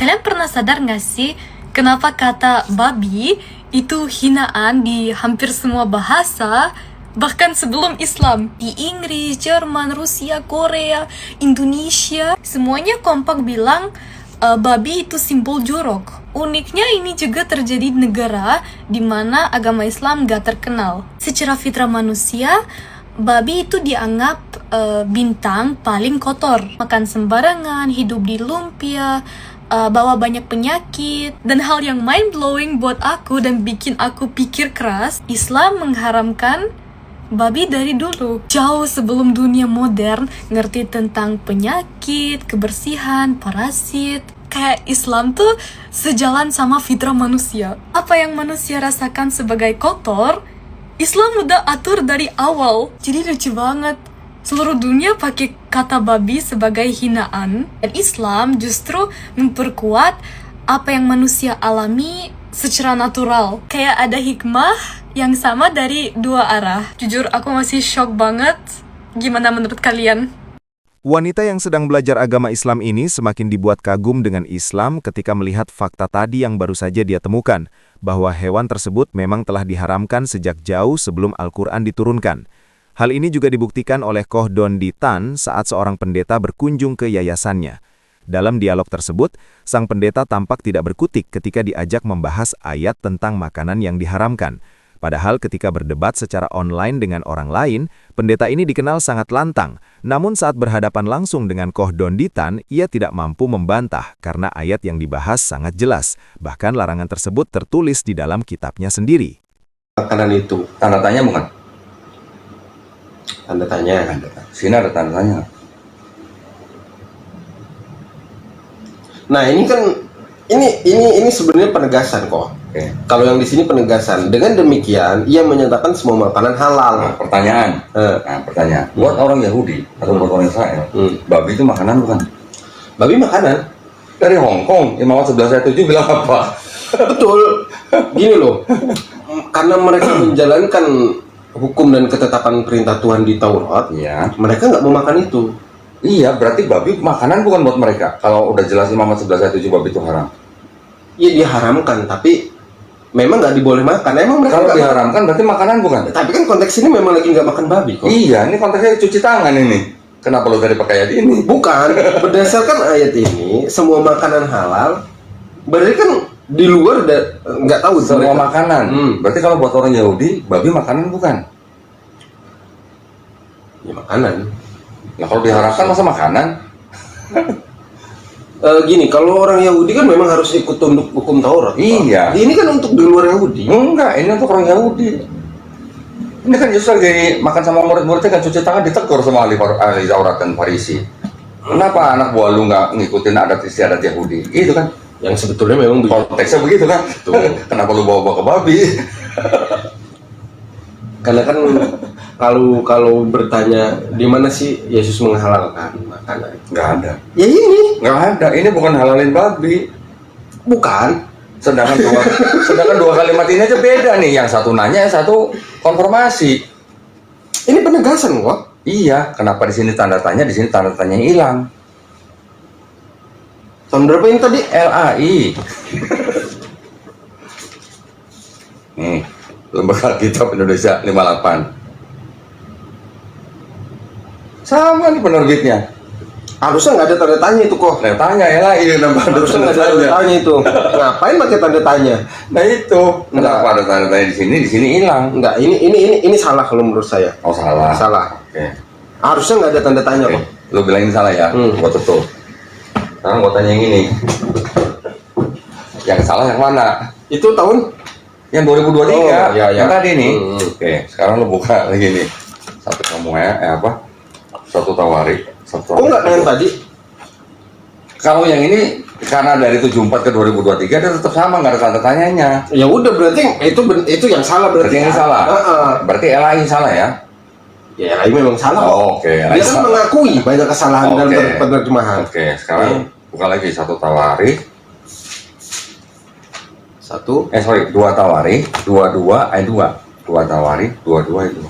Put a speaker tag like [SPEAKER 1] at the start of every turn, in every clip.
[SPEAKER 1] Kalian pernah sadar gak sih kenapa kata babi itu hinaan di hampir semua bahasa, bahkan sebelum Islam? Di Inggris, Jerman, Rusia, Korea, Indonesia, semuanya kompak bilang babi itu simbol jorok. Uniknya ini juga terjadi di negara di mana agama Islam gak terkenal. Secara fitrah manusia, babi itu dianggap bintang paling kotor. Makan sembarangan, hidup di lumpia, bawa banyak penyakit. Dan hal yang mind-blowing buat aku dan bikin aku pikir keras, Islam mengharamkan babi dari dulu. Jauh sebelum dunia modern ngerti tentang penyakit, kebersihan, parasit. Kayak Islam tuh sejalan sama fitrah manusia. Apa yang manusia rasakan sebagai kotor, Islam udah atur dari awal. Jadi lucu banget. Seluruh dunia pakai kata babi sebagai hinaan. Dan Islam justru memperkuat apa yang manusia alami secara natural. Kayak ada hikmah yang sama dari dua arah. Jujur aku masih shock banget. Gimana menurut kalian?
[SPEAKER 2] Wanita yang sedang belajar agama Islam ini semakin dibuat kagum dengan Islam ketika melihat fakta tadi yang baru saja dia temukan, bahwa hewan tersebut memang telah diharamkan sejak jauh sebelum Al-Quran diturunkan. Hal ini juga dibuktikan oleh Koh Dondi Tan saat seorang pendeta berkunjung ke yayasannya. Dalam dialog tersebut, sang pendeta tampak tidak berkutik ketika diajak membahas ayat tentang makanan yang diharamkan. Padahal ketika berdebat secara online dengan orang lain, pendeta ini dikenal sangat lantang. Namun saat berhadapan langsung dengan Koh Dondi Tan, ia tidak mampu membantah karena ayat yang dibahas sangat jelas. Bahkan larangan tersebut tertulis di dalam kitabnya sendiri.
[SPEAKER 3] Makanan itu,
[SPEAKER 4] Tanda tanya bukan?
[SPEAKER 3] tanda tanya.
[SPEAKER 4] Sini ada tanda tanya.
[SPEAKER 3] Nah ini kan, ini sebenarnya penegasan kok.
[SPEAKER 4] Oke.
[SPEAKER 3] Kalau yang di sini penegasan, dengan demikian ia menyatakan semua makanan halal.
[SPEAKER 4] Nah, pertanyaan. Buat orang Yahudi atau buat orang Israel, babi itu makanan bukan?
[SPEAKER 3] Babi makanan.
[SPEAKER 4] Dari Hong Kong, Imam 11:7 bilang apa?
[SPEAKER 3] Betul. Gini loh, karena mereka menjalankan hukum dan ketetapan perintah Tuhan di Taurat,
[SPEAKER 4] Iya.
[SPEAKER 3] mereka nggak mau makan itu.
[SPEAKER 4] Iya, berarti babi makanan bukan buat mereka. Kalau udah jelas Imam 11:7 babi itu haram.
[SPEAKER 3] Iya diharamkan, tapi memang nggak diboleh makan. Emang mereka
[SPEAKER 4] Kalau
[SPEAKER 3] nggak
[SPEAKER 4] diharamkan berarti makanan bukan?
[SPEAKER 3] makan. Tapi kan konteks ini memang lagi nggak makan babi kok.
[SPEAKER 4] Iya, ini konteksnya cuci tangan ini. Kenapa lu tadi pakai ayat ini?
[SPEAKER 3] Bukan, berdasarkan ayat ini semua makanan halal. Berarti kan di luar nggak tahu
[SPEAKER 4] Semua
[SPEAKER 3] mereka.
[SPEAKER 4] makanan. Berarti kalau buat orang Yahudi, babi makanan bukan?
[SPEAKER 3] Ya makanan.
[SPEAKER 4] Nah, kalau diharamkan masa makanan?
[SPEAKER 3] Gini, kalau orang Yahudi kan memang harus ikut tunduk hukum Taurat. Pak.
[SPEAKER 4] Iya.
[SPEAKER 3] Ini kan untuk di luar Yahudi.
[SPEAKER 4] Enggak, ini untuk orang Yahudi. Ini kan justru jadi makan sama murid-muridnya kan cuci tangan ditegur sama ahli Taurat dan Farisi. Kenapa anak buah lu nggak ngikutin adat istiadat Yahudi? Itu kan
[SPEAKER 3] Yang sebetulnya memang begitu.
[SPEAKER 4] konteksnya begitu kan? Kenapa lu bawa-bawa ke babi?
[SPEAKER 3] Karena kan kalau bertanya di mana sih Yesus menghalalkan makanan?
[SPEAKER 4] Nggak ada.
[SPEAKER 3] Ya ini
[SPEAKER 4] Nggak ada. Ini bukan halalin babi.
[SPEAKER 3] bukan.
[SPEAKER 4] Sedangkan dua kalimat ini aja beda nih. Yang satu nanya, yang satu konfirmasi.
[SPEAKER 3] Ini penegasan kok.
[SPEAKER 4] Iya. Kenapa di sini tanda tanya, di sini tanda tanya hilang?
[SPEAKER 3] Tahun berapa ini tadi?
[SPEAKER 4] LAI. Nih, Lembaga Kitab Indonesia 58. Sama nih penerbitnya.
[SPEAKER 3] Harusnya nggak ada tanda tanya itu kok.
[SPEAKER 4] Nah, tanya LAI kenapa ada
[SPEAKER 3] Harusnya
[SPEAKER 4] tanda
[SPEAKER 3] nggak ada tanda
[SPEAKER 4] tanya.
[SPEAKER 3] tanya itu. Ngapain pakai tanda tanya?
[SPEAKER 4] Nah itu, kenapa ada tanda tanya di sini hilang?
[SPEAKER 3] Enggak, ini salah kalau menurut saya.
[SPEAKER 4] Oh salah.
[SPEAKER 3] Salah.
[SPEAKER 4] Oke.
[SPEAKER 3] Harusnya nggak ada tanda tanya
[SPEAKER 4] Oke.
[SPEAKER 3] kok.
[SPEAKER 4] Lu bilang ini salah ya? Gua tutup. Sekarang gua tanya yang ini. Yang salah yang mana?
[SPEAKER 3] Itu tahun
[SPEAKER 4] Yang 2023.
[SPEAKER 3] Oh, iya, iya.
[SPEAKER 4] Yang tadi nih.
[SPEAKER 3] Oke.
[SPEAKER 4] Sekarang lu buka lagi nih. Satu kamu apa? Satu tawari. Satu
[SPEAKER 3] kok nggak dengan tadi?
[SPEAKER 4] Kalau yang ini karena dari 74 ke 2023 dia tetap sama, nggak ada tanda tanyanya.
[SPEAKER 3] Ya udah berarti itu yang salah berarti.
[SPEAKER 4] Berarti yang salah. Berarti LAI salah ya?
[SPEAKER 3] Ya ini memang salah kok.
[SPEAKER 4] Oh, oke.
[SPEAKER 3] Dia kan mengakui banyak kesalahan dalam
[SPEAKER 4] Oke.
[SPEAKER 3] penerjemahan.
[SPEAKER 4] Oke, sekarang buka lagi satu tawari. Dua tawari, 22 ayat 2. Dua tawari, 22 ayat 2.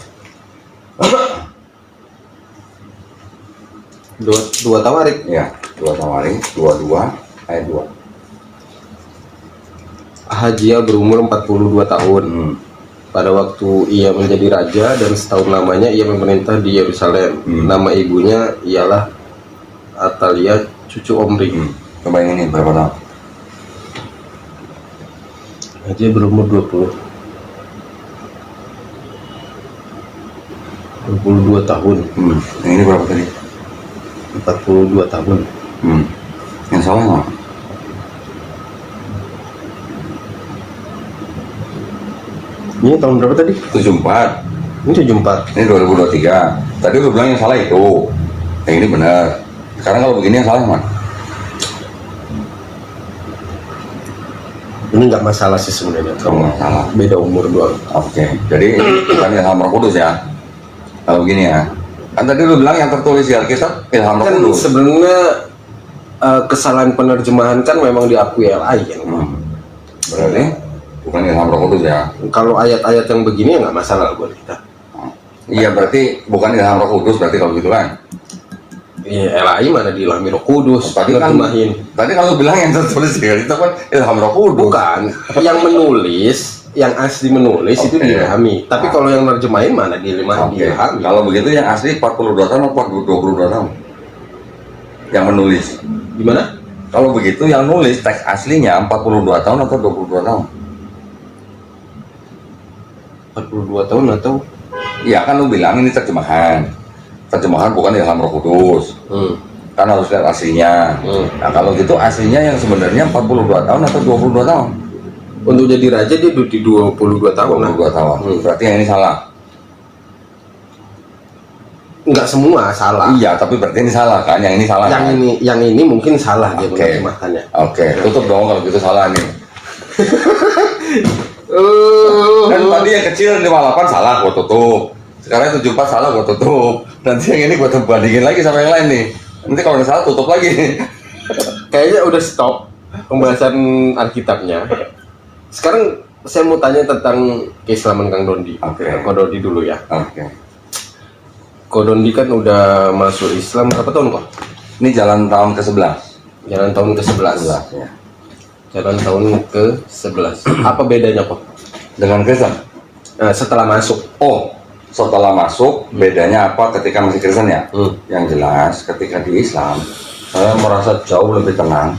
[SPEAKER 3] Dua tawarik.
[SPEAKER 4] Ya, dua tawari, 22 ayat 2.
[SPEAKER 3] Ahazia berumur 42 tahun. Pada waktu ia menjadi raja dan setahun lamanya ia memerintah di Yerusalem. Nama ibunya ialah Atalia, cucu Omri.
[SPEAKER 4] Coba yang ini berapa tahun?
[SPEAKER 3] Ahazia berumur 22 tahun.
[SPEAKER 4] Yang ini berapa tadi?
[SPEAKER 3] 42 tahun.
[SPEAKER 4] Yang salah nggak?
[SPEAKER 3] Ini tahun berapa tadi?
[SPEAKER 4] 74.
[SPEAKER 3] Ini 74.
[SPEAKER 4] Ini 2023. Tadi lu bilang yang salah itu. Yang ini benar. Sekarang kalau begini yang salah mana?
[SPEAKER 3] Ini nggak masalah sih sebenarnya.
[SPEAKER 4] Kalau nggak salah.
[SPEAKER 3] Beda umur doang.
[SPEAKER 4] Oke. Jadi bukan ilham Roh Kudus ya. Kalau begini ya. Kan tadi lu bilang yang tertulis di Alkitab ilham Roh
[SPEAKER 3] Kan
[SPEAKER 4] Kudus.
[SPEAKER 3] sebenarnya kesalahan penerjemahan kan memang diakui LI kan.
[SPEAKER 4] Berarti bukan ilham Roh Kudus ya.
[SPEAKER 3] Kalau ayat-ayat yang begini ya nggak masalah buat kita.
[SPEAKER 4] Iya berarti bukan ilham Roh Kudus berarti kalau gitu kan.
[SPEAKER 3] Iya, LI mana diilhami Roh Kudus?
[SPEAKER 4] Tadi kan
[SPEAKER 3] Nerjemahin.
[SPEAKER 4] tadi kalau bilang yang tertulis di Alkitab kan ilham Roh Kudus.
[SPEAKER 3] Bukan, yang menulis, yang asli menulis itu
[SPEAKER 4] Oke.
[SPEAKER 3] diilhami. Tapi kalau yang nerjemahin mana diilhami?
[SPEAKER 4] Oke. Kalau begitu yang asli 42 tahun atau 22 tahun? Yang menulis.
[SPEAKER 3] Gimana?
[SPEAKER 4] Kalau begitu yang nulis teks aslinya 42 tahun atau 22 tahun?
[SPEAKER 3] 42 tahun atau?
[SPEAKER 4] Iya kan lu bilang ini terjemahan. Terjemahan bukan ilham Roh Kudus. Kan harus lihat aslinya. Nah kalau gitu aslinya yang sebenarnya 42 tahun atau 22 tahun?
[SPEAKER 3] Untuk jadi raja dia di 22 tahun lah.
[SPEAKER 4] 22 tahun. Berarti yang ini salah.
[SPEAKER 3] Enggak semua salah.
[SPEAKER 4] Iya, tapi berarti ini salah kan? Yang ini salah. kan?
[SPEAKER 3] Yang ini mungkin salah dia
[SPEAKER 4] Oke.
[SPEAKER 3] menerjemahkannya.
[SPEAKER 4] Oke, tutup dong kalau gitu salah nih. Kan tadi yang kecil 58 salah gua tutup. Sekarang 74 salah gua tutup. Nanti yang ini gua bandingin lagi sama yang lain nih. Nanti kalau nggak salah tutup lagi.
[SPEAKER 3] Kayaknya udah stop pembahasan Alkitabnya. Sekarang saya mau tanya tentang keislaman Kang Dondi.
[SPEAKER 4] Oke.
[SPEAKER 3] Kang Dondi dulu ya.
[SPEAKER 4] Oke.
[SPEAKER 3] Kang Dondi kan udah masuk Islam berapa tahun kok?
[SPEAKER 4] Ini jalan tahun ke-11.
[SPEAKER 3] Jalan tahun ke-11.
[SPEAKER 4] Ya.
[SPEAKER 3] Jalan tahun ke-11. Apa bedanya kok?
[SPEAKER 4] Dengan Kristen.
[SPEAKER 3] Nah, setelah masuk.
[SPEAKER 4] Oh, setelah masuk bedanya apa ketika masih Kristen ya? Yang jelas ketika di Islam saya merasa jauh lebih tenang.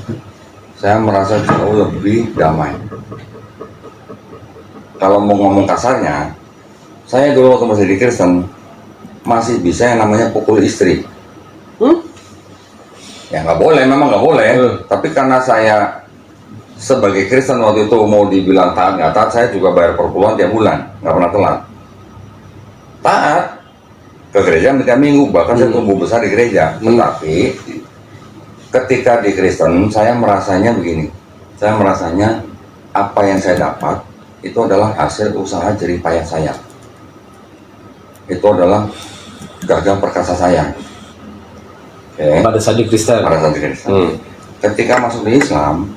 [SPEAKER 4] Saya merasa jauh lebih damai. Kalau mau ngomong kasarnya, saya dulu waktu masih di Kristen masih bisa yang namanya pukul istri. Ya nggak boleh, memang nggak boleh. Tapi karena saya sebagai Kristen waktu itu mau dibilang taat nggak taat, saya juga bayar per bulan tiap bulan, nggak pernah telat. Taat ke gereja setiap minggu, bahkan saya tumbuh besar di gereja. Tetapi ketika di Kristen saya merasanya begini, saya merasanya apa yang saya dapat itu adalah hasil usaha jerih payah saya. Itu adalah gagah perkasa saya. Oke.
[SPEAKER 3] Pada saat di Kristen.
[SPEAKER 4] Pada saat di Kristen. Ketika masuk di Islam,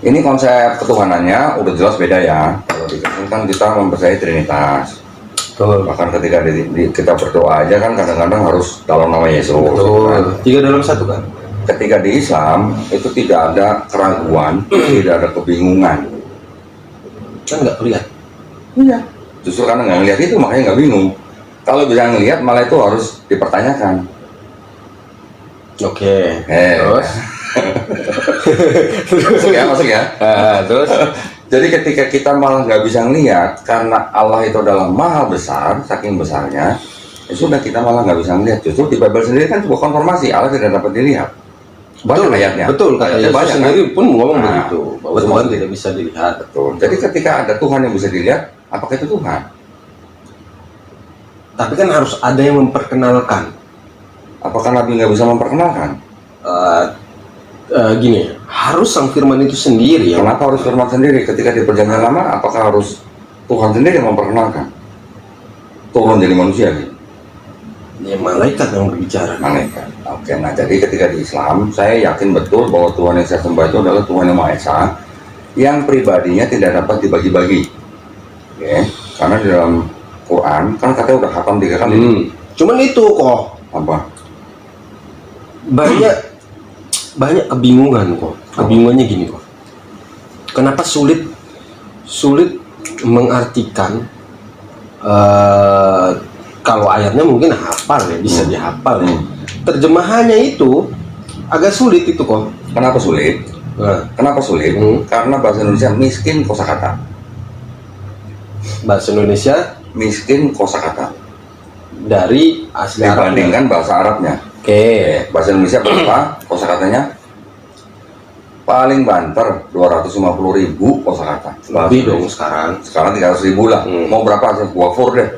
[SPEAKER 4] ini konsep ketuhanannya udah jelas beda ya. Kalau di Kristen kan kita mempercayai Trinitas.
[SPEAKER 3] Betul.
[SPEAKER 4] Bahkan ketika kita berdoa aja kan kadang-kadang harus dalam nama Yesus.
[SPEAKER 3] Betul. 3 dalam 1 kan?
[SPEAKER 4] Ketika di Islam itu tidak ada keraguan, tidak ada kebingungan.
[SPEAKER 3] Kan nggak kelihatan.
[SPEAKER 4] Iya. Justru karena nggak ngelihat itu makanya nggak bingung. Kalau bisa ngelihat malah itu harus dipertanyakan.
[SPEAKER 3] Oke.
[SPEAKER 4] Terus? Masuk ya.
[SPEAKER 3] Terus?
[SPEAKER 4] Jadi ketika kita malah nggak bisa ngelihat karena Allah itu adalah maha besar, saking besarnya, ya sudah kita malah nggak bisa ngelihat. Justru di Bible sendiri kan sebuah konfirmasi Allah tidak dapat dilihat. Banyak ayatnya.
[SPEAKER 3] Betul, kata
[SPEAKER 4] Ayatnya
[SPEAKER 3] Yesus
[SPEAKER 4] banyak,
[SPEAKER 3] sendiri
[SPEAKER 4] kan?
[SPEAKER 3] pun ngomong
[SPEAKER 4] Nah,
[SPEAKER 3] begitu, bahwa
[SPEAKER 4] betul.
[SPEAKER 3] Tuhan tidak bisa dilihat.
[SPEAKER 4] Betul. Jadi ketika ada Tuhan yang bisa dilihat, apakah itu Tuhan?
[SPEAKER 3] Tapi kan harus ada yang memperkenalkan.
[SPEAKER 4] Apakah Nabi nggak bisa memperkenalkan?
[SPEAKER 3] Gini, harus sang firman itu sendiri yang
[SPEAKER 4] Kenapa harus firman sendiri? Ketika di perjanjian lama, apakah harus Tuhan sendiri yang memperkenalkan? Turun jadi manusia gitu.
[SPEAKER 3] ya, malaikat yang berbicara.
[SPEAKER 4] Malaikat. Oke, nah jadi ketika di Islam, saya yakin betul bahwa Tuhan yang saya sembah itu adalah Tuhan yang Maha Esa, yang pribadinya tidak dapat dibagi-bagi. Oke, karena di dalam Quran kan katanya udah khatam 3 kali.
[SPEAKER 3] Cuman itu kok
[SPEAKER 4] Apa?
[SPEAKER 3] banyak kebingungan kok. Kebingungannya gini kok. Kenapa sulit mengartikan? Kalau ayatnya mungkin hafal ya, bisa dihafal ya. Terjemahannya itu agak sulit itu kok.
[SPEAKER 4] Kenapa sulit? Kenapa sulit? Karena bahasa Indonesia miskin kosakata.
[SPEAKER 3] Bahasa Indonesia
[SPEAKER 4] Miskin kosakata
[SPEAKER 3] dari asli Arabnya.
[SPEAKER 4] dibandingkan bahasa Arabnya.
[SPEAKER 3] Oke.
[SPEAKER 4] Bahasa Indonesia berapa kosakatanya? Paling banter 250.000 kosakata.
[SPEAKER 3] Lebih dong sekarang.
[SPEAKER 4] Sekarang 300.000 lah. Mau berapa aja? Gofur deh.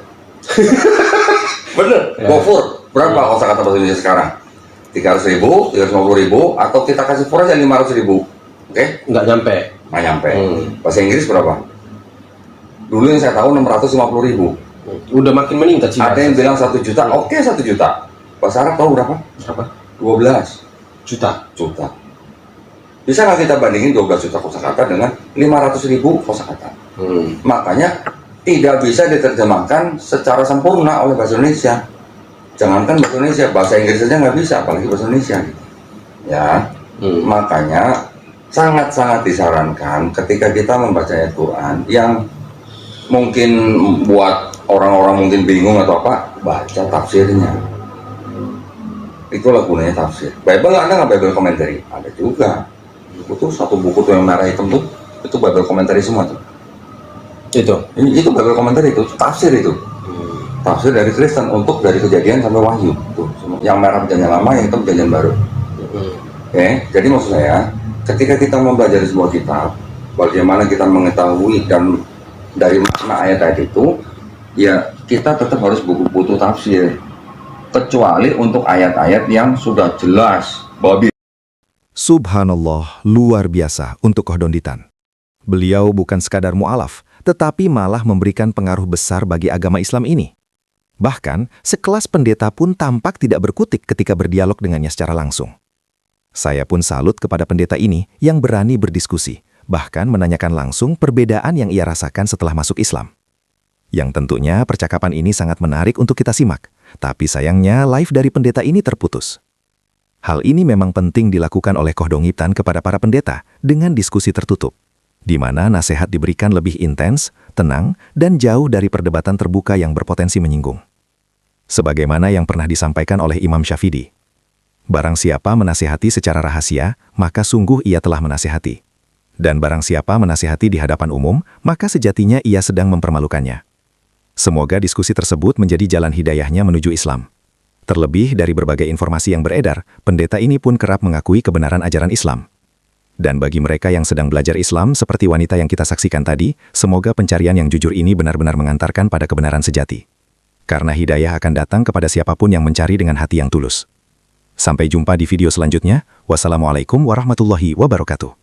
[SPEAKER 4] Bener. Gofur. Berapa kosakata bahasa Indonesia sekarang? 300.000, 350.000, atau kita kasih for aja 500.000. Oke?
[SPEAKER 3] Nggak nyampe.
[SPEAKER 4] Nggak nyampe. Bahasa Inggris berapa? Dulu yang saya tahu 650.000.
[SPEAKER 3] Udah makin meningkat sih.
[SPEAKER 4] Ada yang bilang 1 juta. Oke, 1 juta. Bahasa Arab tahu berapa?
[SPEAKER 3] Berapa?
[SPEAKER 4] 12
[SPEAKER 3] Juta.
[SPEAKER 4] Bisa nggak kita bandingin 12 juta kosakata dengan 500.000 kosakata? Makanya tidak bisa diterjemahkan secara sempurna oleh bahasa Indonesia. Jangankan bahasa Indonesia, bahasa Inggris saja nggak bisa, apalagi bahasa Indonesia. Ya, makanya sangat-sangat disarankan ketika kita membaca ayat Quran yang mungkin buat orang-orang mungkin bingung atau apa, baca tafsirnya. Itulah gunanya tafsir. Bible ada nggak Bible commentary? Ada juga. Itu satu buku tuh yang merah hitam tuh, itu Bible commentary semua tuh. Itu Bible commentary itu, tafsir itu. Tafsir dari Kristen untuk dari Kejadian sampai Wahyu. Tuh, yang merah perjanjian lama, yang hitam perjanjian baru. Oke, jadi maksud saya, ketika kita mempelajari sebuah kitab, bagaimana kita mengetahui dan dari makna ayat-ayat itu, ya kita tetap harus butuh tafsir. Kecuali untuk ayat-ayat yang sudah jelas bahwa
[SPEAKER 2] Subhanallah, luar biasa untuk Kohdonditan. Beliau bukan sekadar mu'alaf, tetapi malah memberikan pengaruh besar bagi agama Islam ini. Bahkan, sekelas pendeta pun tampak tidak berkutik ketika berdialog dengannya secara langsung. Saya pun salut kepada pendeta ini yang berani berdiskusi, bahkan menanyakan langsung perbedaan yang ia rasakan setelah masuk Islam. Yang tentunya percakapan ini sangat menarik untuk kita simak, tapi sayangnya live dari pendeta ini terputus. Hal ini memang penting dilakukan oleh Kohdongitan kepada para pendeta dengan diskusi tertutup, di mana nasihat diberikan lebih intens, tenang, dan jauh dari perdebatan terbuka yang berpotensi menyinggung. Sebagaimana yang pernah disampaikan oleh Imam Syafidi, barang siapa menasihati secara rahasia, maka sungguh ia telah menasihati. Dan barang siapa menasihati di hadapan umum, maka sejatinya ia sedang mempermalukannya. Semoga diskusi tersebut menjadi jalan hidayahnya menuju Islam. Terlebih dari berbagai informasi yang beredar, pendeta ini pun kerap mengakui kebenaran ajaran Islam. Dan bagi mereka yang sedang belajar Islam seperti wanita yang kita saksikan tadi, semoga pencarian yang jujur ini benar-benar mengantarkan pada kebenaran sejati. Karena hidayah akan datang kepada siapapun yang mencari dengan hati yang tulus. Sampai jumpa di video selanjutnya. Wassalamualaikum warahmatullahi wabarakatuh.